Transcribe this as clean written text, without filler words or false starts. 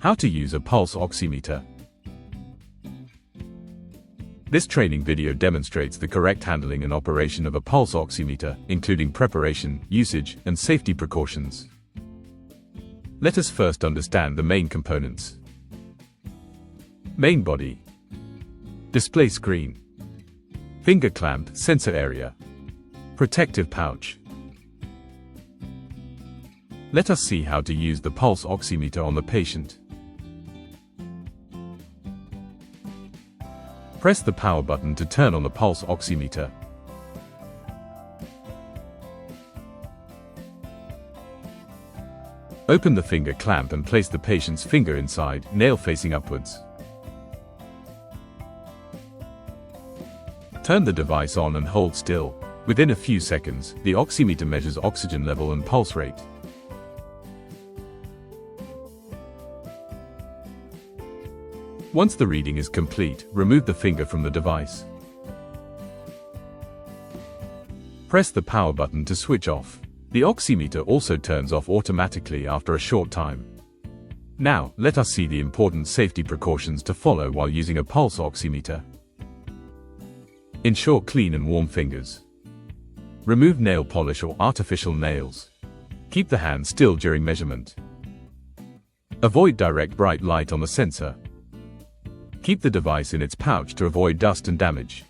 How to use a pulse oximeter. This training video demonstrates the correct handling and operation of a pulse oximeter, including preparation, usage, and safety precautions. Let us first understand the main components. Main body. Display screen. Finger clamp, sensor area. Protective pouch. Let us see how to use the pulse oximeter on the patient. Press the power button to turn on the pulse oximeter. Open the finger clamp and place the patient's finger inside, nail facing upwards. Turn the device on and hold still. Within a few seconds, the oximeter measures oxygen level and pulse rate. Once the reading is complete, remove the finger from the device. Press the power button to switch off. The oximeter also turns off automatically after a short time. Now, let us see the important safety precautions to follow while using a pulse oximeter. Ensure clean and warm fingers. Remove nail polish or artificial nails. Keep the hand still during measurement. Avoid direct bright light on the sensor. Keep the device in its pouch to avoid dust and damage.